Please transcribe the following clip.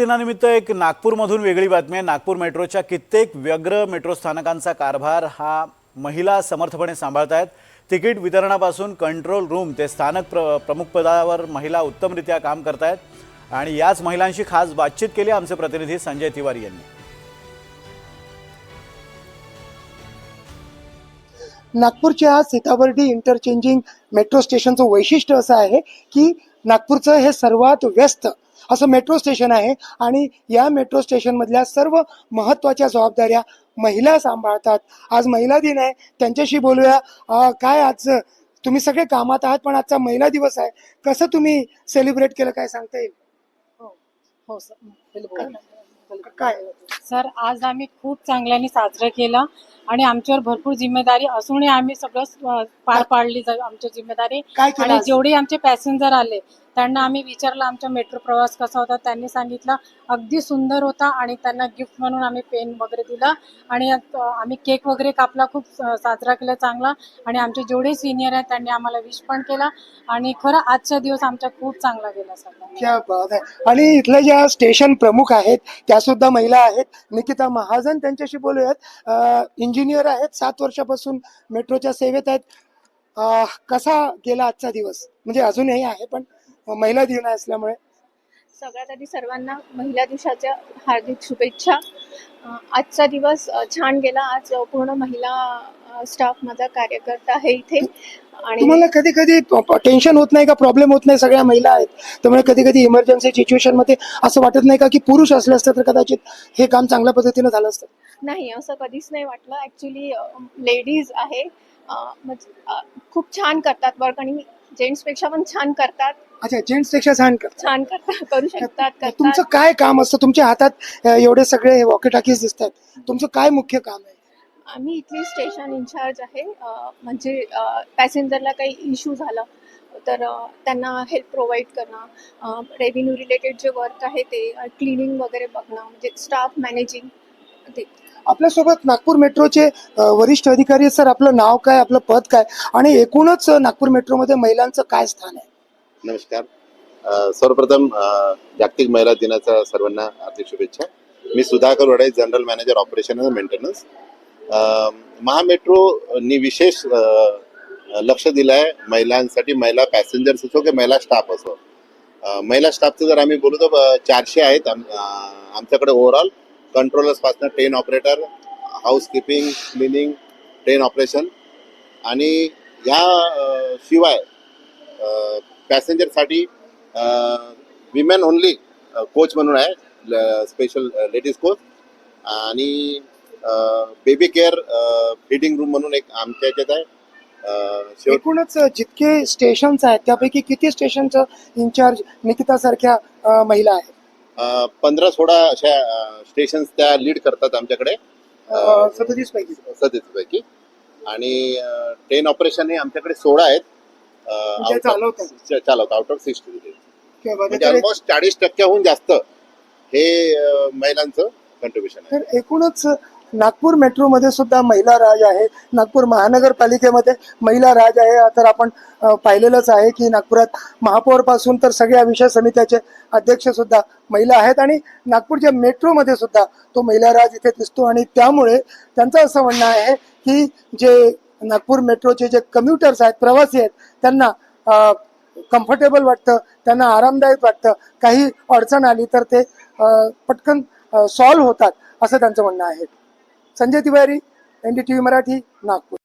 दिनानिमित्त एक नागपूरमधून वेगळी बातमी आहे। नागपूर मेट्रोच्या कित्येक व्यग्र मेट्रो स्थानकांचा कारभार हा महिला समर्थपणे सांभाळतायत। तिकीट वितरणापासून कंट्रोल रूम ते स्थानक प्रमुख पदावर महिला उत्तमरित्या काम करतायत आणि याच महिलांशी खास बातचीत केली आमचे प्रतिनिधी संजय तिवारी यांनी। नागपूरच्या सीताबर्डी इंटरचेंजिंग मेट्रो स्टेशनचं वैशिष्ट्य असं आहे की नागपूरचं हे सर्वात व्यस्त असं मेट्रो स्टेशन आहे आणि या मेट्रो स्टेशनमधल्या सर्व महत्त्वाच्या जबाबदाऱ्या महिला सांभाळतात। आज महिला दिन आहे, त्यांच्याशी बोलूया। काय आज तुम्ही सगळे कामात आहात पण आजचा महिला दिवस आहे, कसं तुम्ही सेलिब्रेट केलं काय सांगता येईल? हो सर, काय सर आज आम्ही खूप चांगल्याने साजरं केलं आणि आमच्यावर भरपूर जिम्मेदारी असूनही आम्ही सगळं पार पाडली आमची जिम्मेदारी। काय केलं आणि आज? जेवढे आमचे पॅसेंजर आले त्यांना आम्ही विचारलं आमचा मेट्रो प्रवास कसा होता, त्यांनी सांगितलं अगदी सुंदर होता आणि त्यांना गिफ्ट म्हणून आम्ही पेन वगैरे दिला आणि आम्ही केक वगैरे कापला, खूप साजरा केला चांगला। आणि आमचे जेवढे सिनियर आहेत त्यांनी आम्हाला विश पण केला आणि खरं आजचा दिवस आमचा खूप चांगला गेला सगळ्यांना। क्या बात आहे। आणि इथल्या ज्या स्टेशन प्रमुख आहेत त्या सुद्धा महिला आहेत। निकिता महाजन त्यांच्याशी बोलूयात। इंजिनियर आहेत, 7 वर्षापासून मेट्रोच्या सेवेत आहेत। कसा गेला आजचा दिवस? म्हणजे अजूनही आहे पण महिला दिन असल्यामुळे सगळ्यात आधी सर्वांना महिला दिवसाच्या हार्दिक शुभेच्छा। आजचा दिवस छान गेला। आज पूर्ण महिला स्टाफ माझा कार्यकर्ता आहे इथे। आणि तुम्हाला कधी कधी टेन्शन होत नाही का, प्रॉब्लेम होत नाही? सगळ्या महिला आहेत त्यामुळे कधी कधी इमर्जन्सी सिच्युएशन मध्ये असं वाटत नाही का की पुरुष असले असते तर कदाचित हे काम चांगल्या पद्धतीने झालं असतं? नाही, असं कधीच नाही वाटलं। ऍक्च्युली लेडीज आहे, म्हणजे खूप छान करतात वर्क आणि जेंट्सपेक्षा पण छान करतात। अच्छा, जेंट्स पेक्षा छान करतात, करू शकतात, तुमचं करतात। काय काम असतं? तुमच्या हातात एवढे सगळे वॉकी टॉकीज दिसत आहेत, तुमचं काय मुख्य काम आहे? आम्ही इथली स्टेशन इन्चार्ज आहे। म्हणजे पॅसेंजरला काही इश्यू झाला तर त्यांना हेल्प प्रोव्हाइड करणं, रेव्हेन्यू रिलेटेड जे वर्क आहे ते क्लिनिंग वगैरे बघणं, म्हणजे स्टाफ मॅनेजिंग ते। आपल्यासोबत नागपूर मेट्रोचे वरिष्ठ अधिकारी आहेत। सर, आपलं नाव काय, आपलं पद काय आणि एकूणच नागपूर मेट्रोमध्ये महिलांचं काय स्थान आहे? नमस्कार। सर्वप्रथम जागतिक महिला दिनाच्या सर्वांना हार्दिक शुभेच्छा। मी सुधाकर वडाई, जनरल मॅनेजर ऑपरेशन आणि मेंटेनन्स। महामेट्रोनी विशेष लक्ष दिलं आहे महिलांसाठी, महिला पॅसेंजर्स असो की महिला स्टाफ असो। महिला स्टाफचं जर आम्ही बोलू तर 400 आहेत आमच्याकडे ओव्हरऑल, कंट्रोलर्सपासून train operator, housekeeping, cleaning, train operation आणि ह्या शिवाय पॅसेंजरसाठी विमेन ओनली कोच म्हणून आहे, स्पेशल लेडीज कोच, आणि बेबी केअर फीडिंग रूम म्हणून एक आमच्या याच्यात आहे। एकूणच जितके स्टेशन्स आहेत त्यापैकी किती स्टेशनचं इन्चार्ज निकिता सारख्या महिला आहेत? 15-16 अशा स्टेशन्स त्या लीड करतात आमच्याकडे, 37 पैकी 37 पैकी। आणि ट्रेन ऑपरेशन हे आमच्याकडे 16 आहेत चालवतात आउट ऑफ 60, म्हणजे ऑलमोस्ट 40% जास्त हे महिलांचं कंट्रीब्युशन आहे। तर एकूणच नागपूर मेट्रोमध्ये सुद्धा महिला राज आहे, नागपूर महानगरपालिकेमध्ये महिला राज आहे। तर आपण पाहिलेलंच आहे की नागपुरात महापौर पासून तर सगळ्या विषय समित्याचे अध्यक्ष सुद्धा महिला आहेत आणि नागपूरच्या मेट्रोमध्ये सुद्धा तो महिला राज इथे दिसतो। आणि त्यामुळे त्यांचं असं म्हणणं आहे की जे नागपूर मेट्रोचे जे कम्युटर्स आहेत, प्रवासी आहेत, त्यांना कम्फर्टेबल वाटतं, त्यांना आरामदायक वाटतं। काही अडचण आली तर ते पटकन सॉल्व्ह होतात असं त्यांचं म्हणणं आहे। संजय तिवारी, NDTV मराठी, नागपूर।